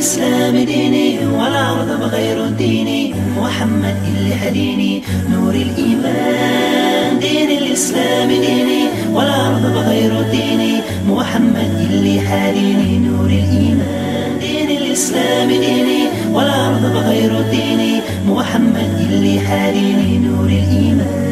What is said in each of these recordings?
الإسلام ديني ولا أرضى بغير ديني محمد اللي هديني نور الإيمان دين الإسلام ديني ولا أرضى بغير ديني محمد اللي هديني نور الإيمان دين الإسلام ديني ولا أرضى بغير ديني محمد اللي هديني نور الإيمان.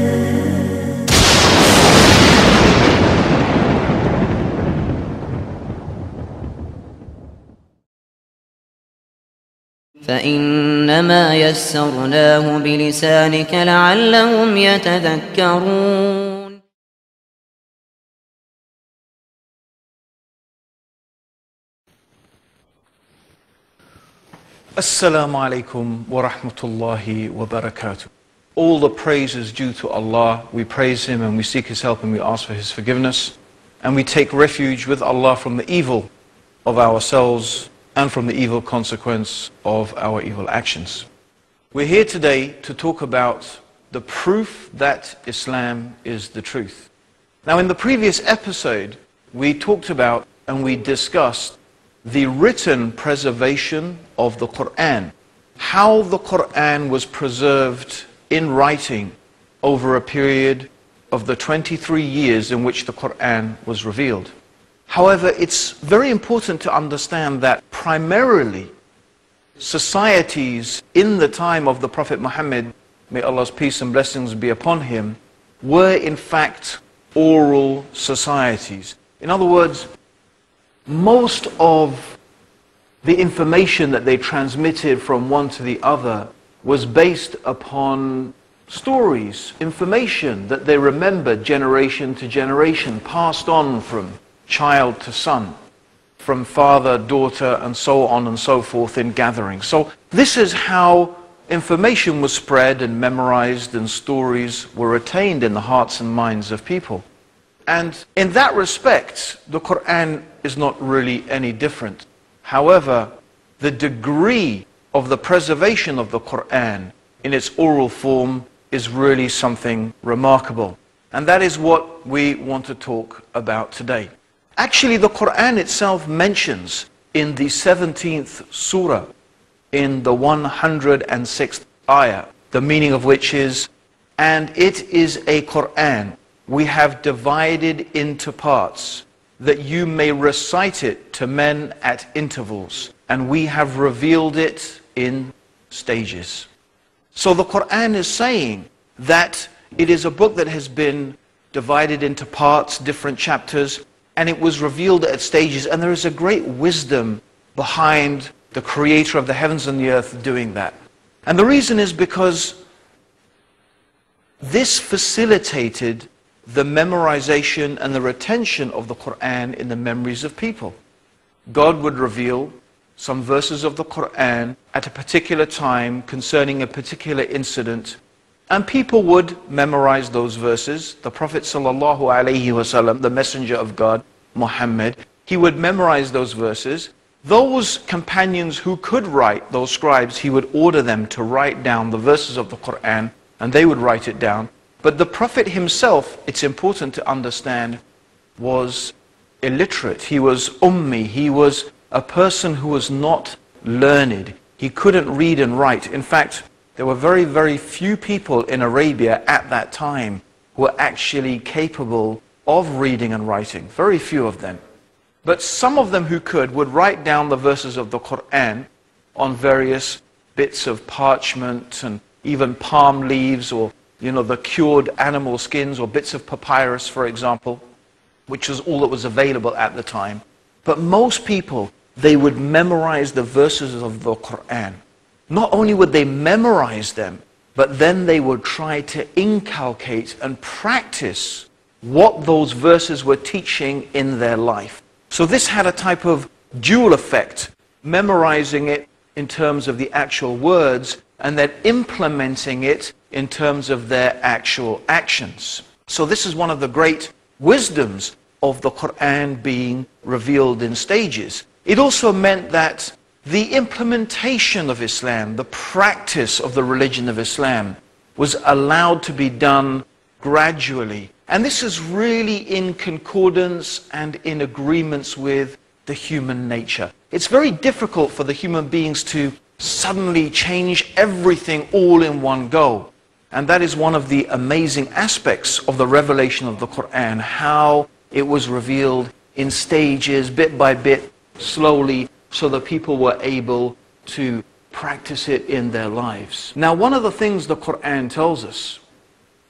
فإنما يسرناه بلسانك لعلهم يتذكرون. Assalamu alaikum wa rahmatullahi wa barakatuh. All the praise is due to Allah. We praise Him and we seek His help and we ask for His forgiveness. And we take refuge with Allah from the evil of ourselves and from the evil consequence of our evil actions. We're here today to talk about the proof that Islam is the truth. Now, in the previous episode, we talked about and we discussed the written preservation of the Quran, how the Quran was preserved in writing over a period of the 23 years in which the Quran was revealed. However, it's very important to understand that primarily societies in the time of the Prophet Muhammad, may Allah's peace and blessings be upon him, were in fact oral societies. In other words, most of the information that they transmitted from one to the other was based upon stories, information that they remembered generation to generation, passed on from child to son, from father, daughter, and so on and so forth in gatherings. So this is how information was spread and memorized and stories were retained in the hearts and minds of people. And in that respect, the Quran is not really any different. However, the degree of the preservation of the Quran in its oral form is really something remarkable. And that is what we want to talk about today. Actually, the Quran itself mentions in the 17th surah, in the 106th ayah, the meaning of which is, and it is a Quran we have divided into parts, that you may recite it to men at intervals, and we have revealed it in stages. So the Quran is saying that it is a book that has been divided into parts, different chapters, and it was revealed at stages, and there is a great wisdom behind the Creator of the heavens and the earth doing that. And the reason is because this facilitated the memorization and the retention of the Quran in the memories of people. God would reveal some verses of the Quran at a particular time concerning a particular incident, and people would memorize those verses. The Prophet ﷺ, the Messenger of God, Muhammad, he would memorize those verses. Those companions who could write, those scribes, he would order them to write down the verses of the Quran, and they would write it down. But the Prophet himself, it's important to understand, was illiterate. He was ummi. He was a person who was not learned. He couldn't read and write. In fact, there were very, very few people in Arabia at that time who were actually capable of reading and writing. Very few of them. But some of them who could would write down the verses of the Quran on various bits of parchment and even palm leaves, or the cured animal skins, or bits of papyrus, for example, which was all that was available at the time. But most people, they would memorize the verses of the Quran. Not only would they memorize them, but then they would try to inculcate and practice what those verses were teaching in their life. So this had a type of dual effect, memorizing it in terms of the actual words, and then implementing it in terms of their actual actions. So this is one of the great wisdoms of the Quran being revealed in stages. It also meant that the implementation of Islam, the practice of the religion of Islam, was allowed to be done gradually. And this is really in concordance and in agreements with the human nature. It's very difficult for the human beings to suddenly change everything all in one go. And that is one of the amazing aspects of the revelation of the Quran, how it was revealed in stages, bit by bit, slowly, so that people were able to practice it in their lives. Now, one of the things the Quran tells us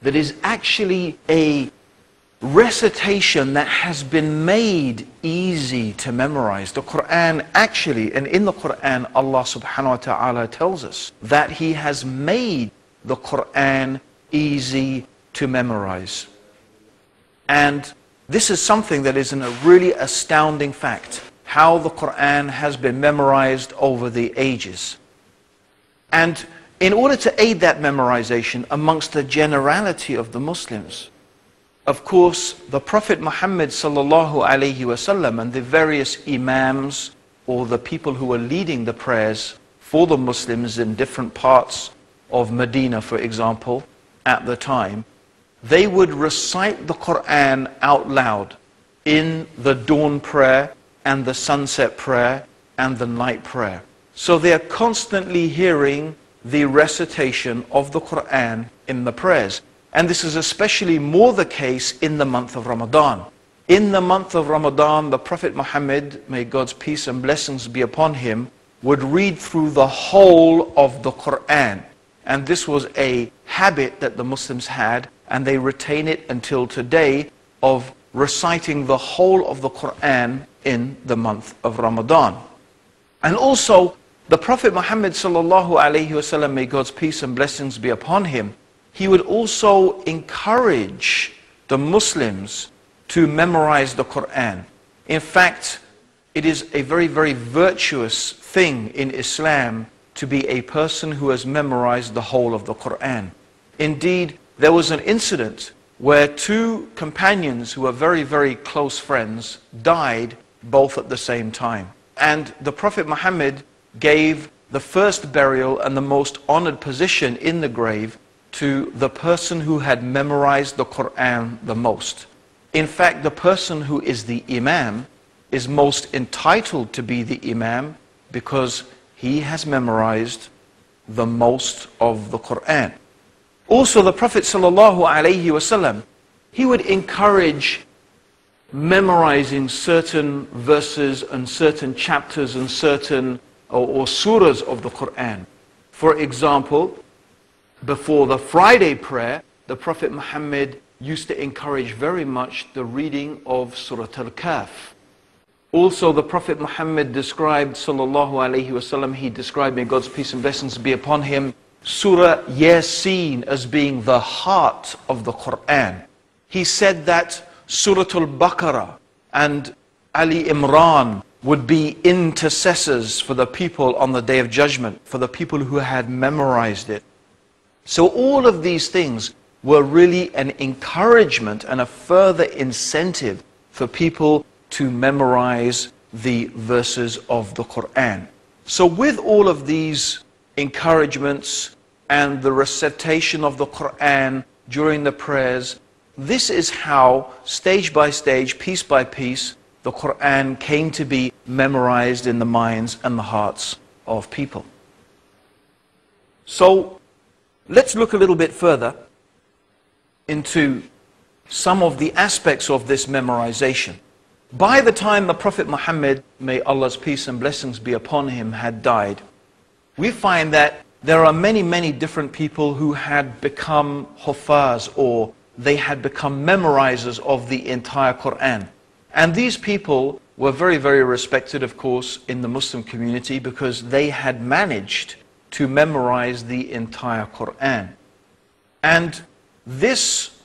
that is actually a recitation that has been made easy to memorize. The Quran actually, and in the Quran, Allah subhanahu wa ta'ala tells us that He has made the Quran easy to memorize. And this is something that is a really astounding fact, how the Quran has been memorized over the ages. And in order to aid that memorization amongst the generality of the Muslims, of course, the Prophet Muhammad sallallahu alaihi wasallam and the various imams, or the people who were leading the prayers for the Muslims in different parts of Medina, for example, at the time, they would recite the Quran out loud in the dawn prayer and the sunset prayer and the night prayer. So they are constantly hearing the recitation of the Quran in the prayers. And this is especially more the case in the month of Ramadan. In the month of Ramadan, the Prophet Muhammad, may God's peace and blessings be upon him, would read through the whole of the Quran. And this was a habit that the Muslims had, and they retain it until today, of reciting the whole of the Quran in the month of Ramadan. And also, the Prophet Muhammad sallallahu alaihi wasallam, may God's peace and blessings be upon him, he would also encourage the Muslims to memorize the Quran. In fact, it is a very, very virtuous thing in Islam to be a person who has memorized the whole of the Quran. Indeed, there was an incident where two companions who were very, very close friends died both at the same time. And the Prophet Muhammad gave the first burial and the most honored position in the grave to the person who had memorized the Quran the most. In fact, the person who is the Imam is most entitled to be the Imam because he has memorized the most of the Quran. Also, the Prophet sallallahu alaihi wasallam, he would encourage memorizing certain verses and certain chapters and certain or surahs of the Quran. For example, before the Friday prayer, the Prophet Muhammad used to encourage very much the reading of Surah Al-Kahf. Also, the Prophet Muhammad described, sallallahu alaihi wasallam, he described, may God's peace and blessings be upon him, Surah Yasin as being the heart of the Quran. He said that Surah Al-Baqarah and Ali Imran would be intercessors for the people on the Day of Judgment, for the people who had memorized it. So all of these things were really an encouragement and a further incentive for people to memorize the verses of the Quran. So with all of these encouragements and the recitation of the Quran during the prayers, this is how, stage by stage, piece by piece, the Quran came to be memorized in the minds and the hearts of people. So let's look a little bit further into some of the aspects of this memorization. By the time the Prophet Muhammad, may Allah's peace and blessings be upon him, had died, we find that there are many, many different people who had become huffaz, or they had become memorizers of the entire Quran. And these people were very, very respected, of course, in the Muslim community because they had managed to memorize the entire Quran. And this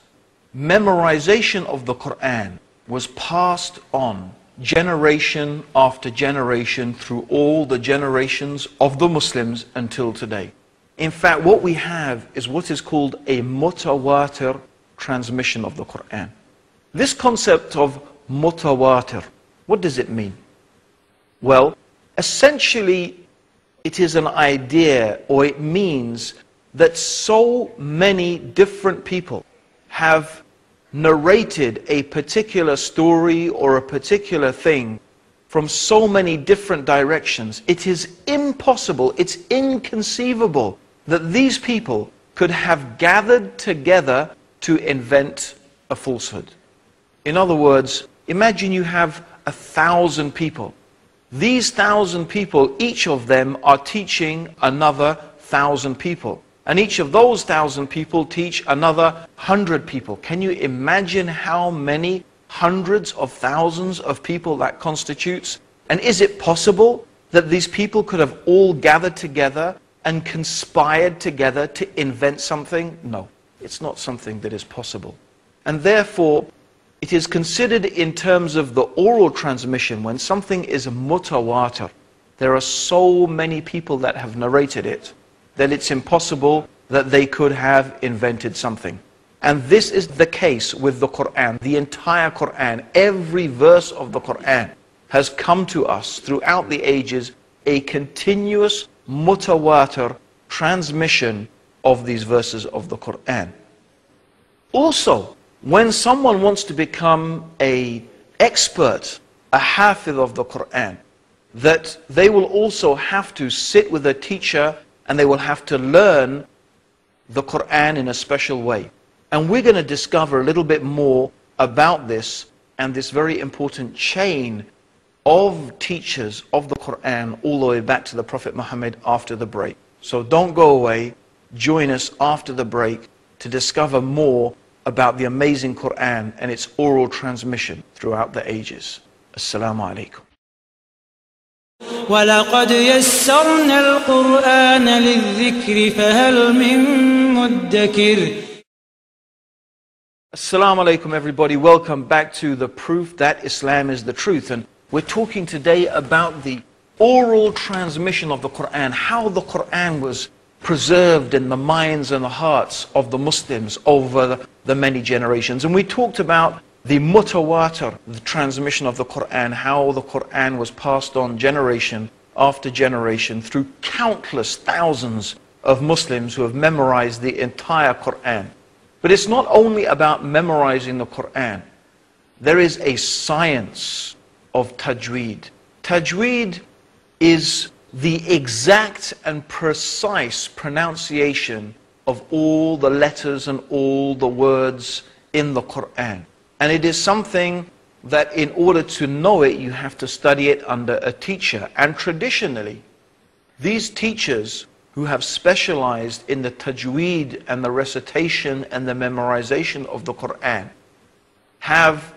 memorization of the Quran was passed on generation after generation through all the generations of the Muslims until today. In fact, what we have is what is called a mutawatir transmission of the Quran. This concept of mutawatir, what does it mean? Well, essentially it is an idea, or it means that so many different people have narrated a particular story or a particular thing from so many different directions. It is impossible, it's inconceivable that these people could have gathered together to invent a falsehood. In other words, imagine you have 1,000 people. These 1,000 people, each of them are teaching another 1,000 people. And each of those 1,000 people teach another 100 people. Can you imagine how many hundreds of thousands of people that constitutes? And is it possible that these people could have all gathered together and conspired together to invent something? No, it's not something that is possible. And therefore, it is considered in terms of the oral transmission, when something is mutawatir, there are so many people that have narrated it, that it's impossible that they could have invented something. And this is the case with the Quran. The entire Quran, every verse of the Quran has come to us throughout the ages, a continuous mutawatir transmission of these verses of the Quran. Also, when someone wants to become an expert, a hafiz of the Quran, that they will also have to sit with a teacher and they will have to learn the Quran in a special way. And we're going to discover a little bit more about this and this very important chain of teachers of the Quran all the way back to the Prophet Muhammad after the break. So don't go away, join us after the break to discover more about the amazing Quran and its oral transmission throughout the ages. Assalamu alaikum. وَلَقَدْ يَسَّرْنَا الْقُرْآنَ لِلذِّكْرِ فَهَلْ مِن مُدَّكِرٍ. Assalamu alaikum everybody, welcome back to the proof that Islam is the truth. And we're talking today about the oral transmission of the Quran, how the Quran was preserved in the minds and the hearts of the Muslims over the many generations. And we talked about the mutawatir, the transmission of the Quran, how the Quran was passed on generation after generation through countless thousands of Muslims who have memorized the entire Quran. But it's not only about memorizing the Quran. There is a science of tajweed. Tajweed is the exact and precise pronunciation of all the letters and all the words in the Quran. And it is something that in order to know it, you have to study it under a teacher. And traditionally, these teachers who have specialized in the tajweed and the recitation and the memorization of the Quran have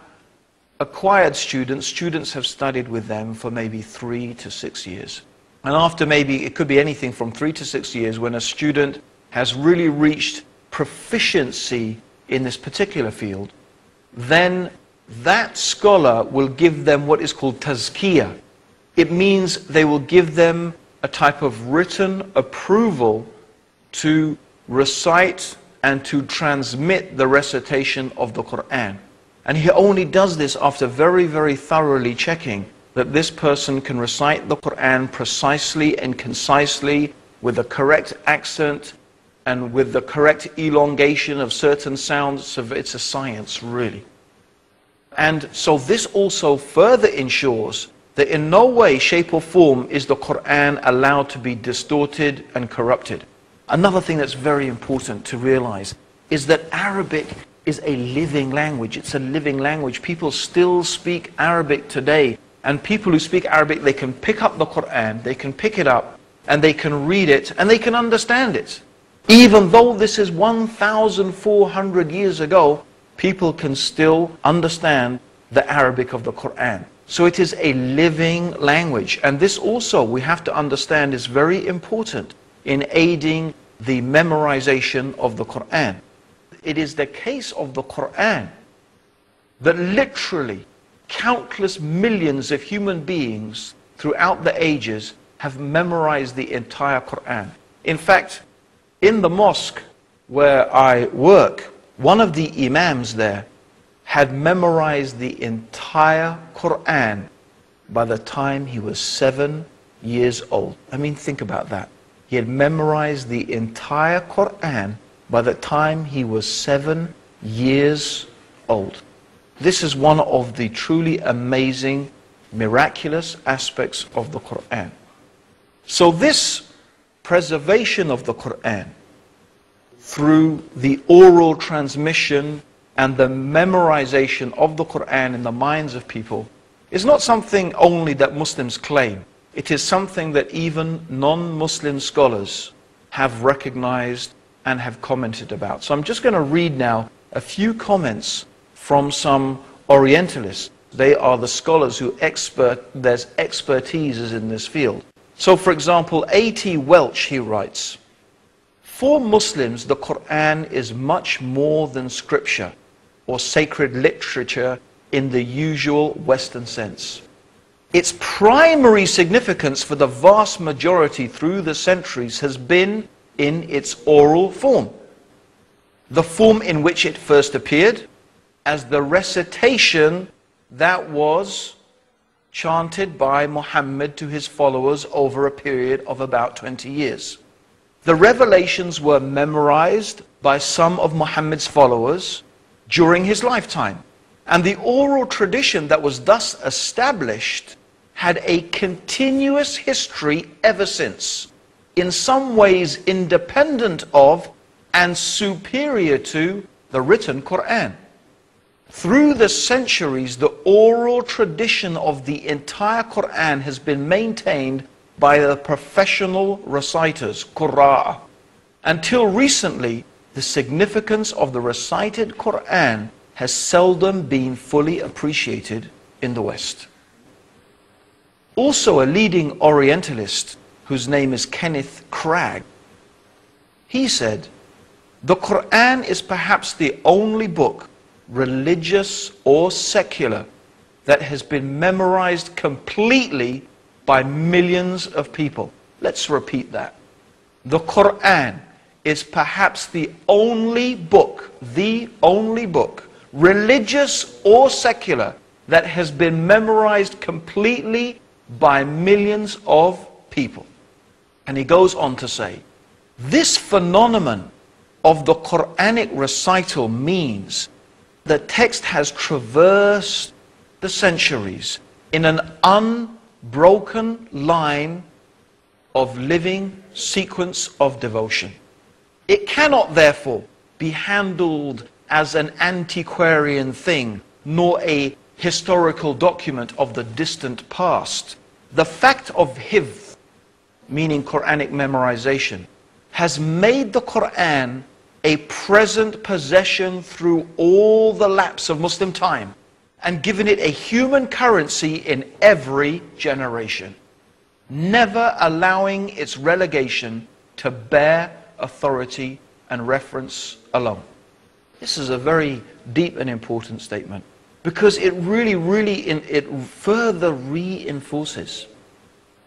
acquired students. Students have studied with them for maybe 3 to 6 years. And after maybe, it could be anything from 3 to 6 years, when a student has really reached proficiency in this particular field, then that scholar will give them what is called tazkiyah. It means they will give them a type of written approval to recite and to transmit the recitation of the Quran. And he only does this after very, very thoroughly checking that this person can recite the Quran precisely and concisely with the correct accent and with the correct elongation of certain sounds. So it's a science, really. And so this also further ensures that in no way, shape or form is the Quran allowed to be distorted and corrupted. Another thing that's very important to realize is that Arabic is a living language. It's a living language. People still speak Arabic today. And people who speak Arabic, they can pick up the Quran, they can pick it up, and they can read it, and they can understand it. Even though this is 1,400 years ago, people can still understand the Arabic of the Quran. So it is a living language. And this also, we have to understand, is very important in aiding the memorization of the Quran. It is the case of the Quran that literally countless millions of human beings throughout the ages have memorized the entire Quran. In fact, in the mosque where I work, one of the imams there had memorized the entire Quran by the time he was 7 years old. I mean, think about that. He had memorized the entire Quran by the time he was 7 years old. This is one of the truly amazing miraculous aspects of the Quran. So this preservation of the Quran through the oral transmission and the memorization of the Quran in the minds of people is not something only that Muslims claim. It is something that even non-Muslim scholars have recognized and have commented about. So I'm just going to read now a few comments from some Orientalists. They are the scholars who their expertise is in this field. So for example, A.T. Welch, he writes, "For Muslims, the Quran is much more than scripture or sacred literature in the usual Western sense. Its primary significance for the vast majority through the centuries has been in its oral form. The form in which it first appeared, as the recitation that was chanted by Muhammad to his followers over a period of about 20 years. The revelations were memorized by some of Muhammad's followers during his lifetime, and the oral tradition that was thus established had a continuous history ever since, in some ways independent of and superior to the written Quran. Through the centuries, the oral tradition of the entire Quran has been maintained by the professional reciters, Qur'ā. Until recently, the significance of the recited Quran has seldom been fully appreciated in the West." Also a leading Orientalist, whose name is Kenneth Cragg, he said, "The Quran is perhaps the only book, religious or secular, that has been memorized completely by millions of people." Let's repeat that. The Quran is perhaps the only book, religious or secular, that has been memorized completely by millions of people. And he goes on to say, this phenomenon of the Quranic recital means the text has traversed the centuries in an unbroken line of living sequence of devotion. It cannot therefore be handled as an antiquarian thing, nor a historical document of the distant past. The fact of hifz, meaning Quranic memorization, has made the Quran a present possession through all the lapse of Muslim time and given it a human currency in every generation, never allowing its relegation to bare authority and reference alone. This is a very deep and important statement, because it it further reinforces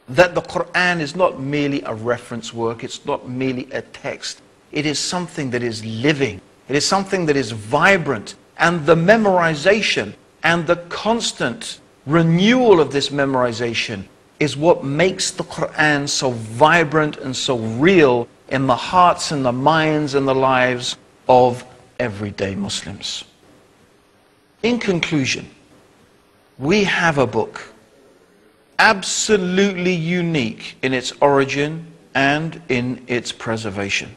that the Quran is not merely a reference work, it's not merely a text. It is something that is living. It is something that is vibrant. And the memorization and the constant renewal of this memorization is what makes the Quran so vibrant and so real in the hearts and the minds and the lives of everyday Muslims. In conclusion, we have a book absolutely unique in its origin and in its preservation,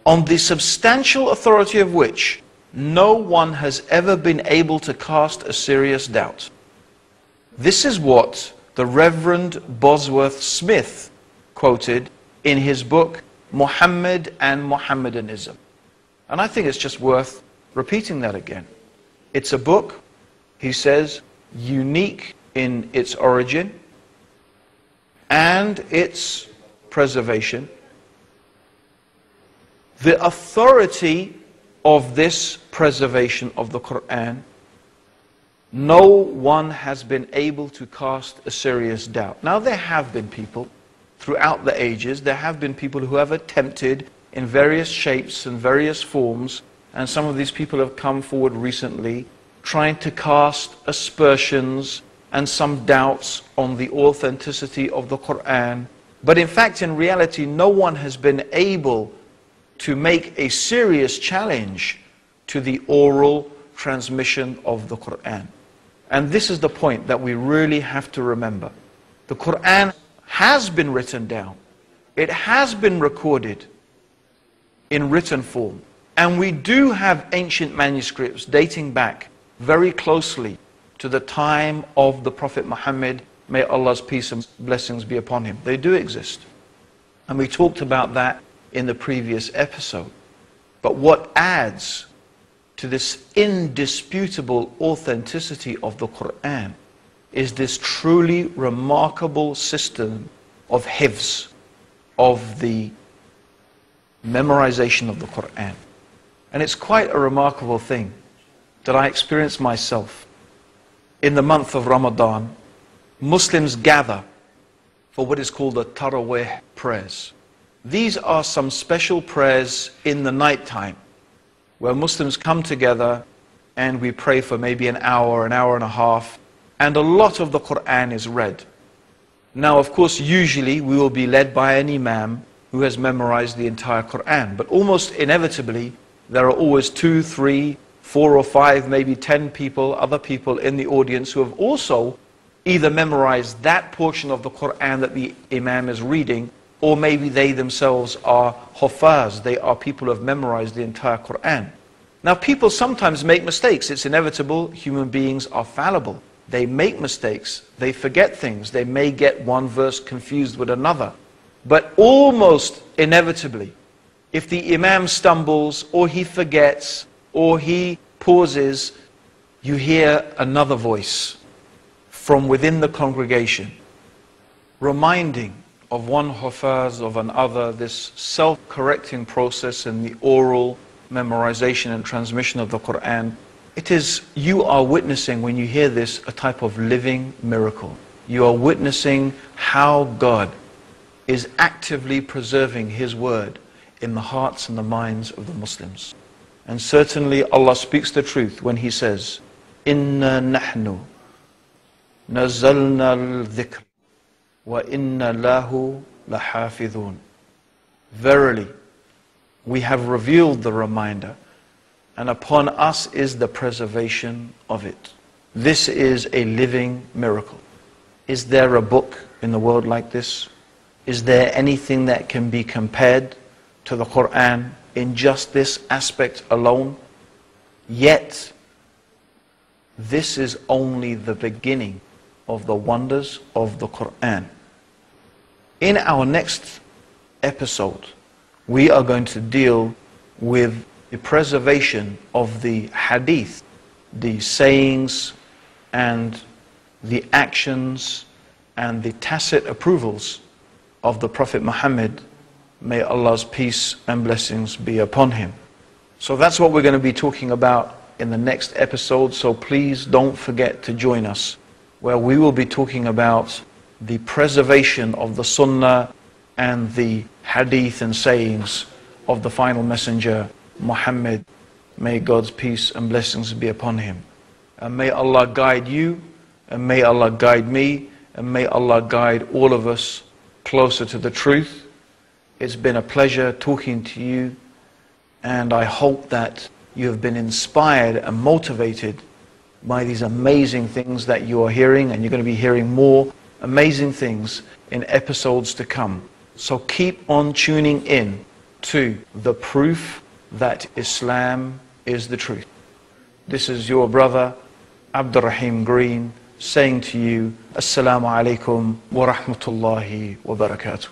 on the substantial authority of which no one has ever been able to cast a serious doubt. This is what the Reverend Bosworth Smith quoted in his book, Muhammad and Mohammedanism. And I think it's just worth repeating that again. It's a book, he says, unique in its origin and its preservation. The authority of this preservation of the Quran, no one has been able to cast a serious doubt. Now, there have been people throughout the ages, there have been people who have attempted in various shapes and various forms, and some of these people have come forward recently trying to cast aspersions and some doubts on the authenticity of the Quran. But in fact, in reality, no one has been able to make a serious challenge to the oral transmission of the Quran. And this is the point that we really have to remember. The Quran has been written down. It has been recorded in written form. And we do have ancient manuscripts dating back very closely to the time of the Prophet Muhammad, may Allah's peace and blessings be upon him. They do exist. And we talked about that in the previous episode. But what adds to this indisputable authenticity of the Quran is this truly remarkable system of hifz, of the memorization of the Quran. And it's quite a remarkable thing that I experienced myself. In the month of Ramadan, Muslims gather for what is called the Tarawih prayers. These are some special prayers in the night time, where Muslims come together and we pray for maybe an hour and a half, and a lot of the Quran is read. Now, of course, usually we will be led by an imam who has memorized the entire Quran, but almost inevitably, there are always 2, 3, 4 or 5, maybe 10 people, other people in the audience who have also either memorized that portion of the Quran that the imam is reading, or maybe they themselves are huffaz, they are people who have memorized the entire Quran. Now, people sometimes make mistakes. It's inevitable. Human beings are fallible. They make mistakes. They forget things. They may get one verse confused with another. But almost inevitably, if the imam stumbles, or he forgets, or he pauses, you hear another voice from within the congregation, reminding of one hufaz of another, this self-correcting process in the oral memorization and transmission of the Quran. It is, you are witnessing, when you hear this, a type of living miracle. You are witnessing how God is actively preserving His word in the hearts and the minds of the Muslims. And certainly Allah speaks the truth when He says, Inna nahnu nazalna al-dhikr wa inna lahu lahafidhun. Verily, we have revealed the reminder, and upon us is the preservation of it. This is a living miracle. Is there a book in the world like this? Is there anything that can be compared to the Quran in just this aspect alone? Yet, this is only the beginning of the wonders of the Quran. In our next episode, we are going to deal with the preservation of the hadith, the sayings and the actions and the tacit approvals of the Prophet Muhammad, may Allah's peace and blessings be upon him. So that's what we're going to be talking about in the next episode, so please don't forget to join us, where we will be talking about the preservation of the Sunnah and the hadith and sayings of the final messenger, Muhammad. May God's peace and blessings be upon him. And may Allah guide you, and may Allah guide me, and may Allah guide all of us closer to the truth. It's been a pleasure talking to you, and I hope that you have been inspired and motivated by these amazing things that you are hearing, and you're going to be hearing more amazing things in episodes to come. So keep on tuning in to the proof that Islam is the truth. This is your brother Abdur Raheem Green saying to you, Assalamu alaikum wa rahmatullahi wa barakatuh.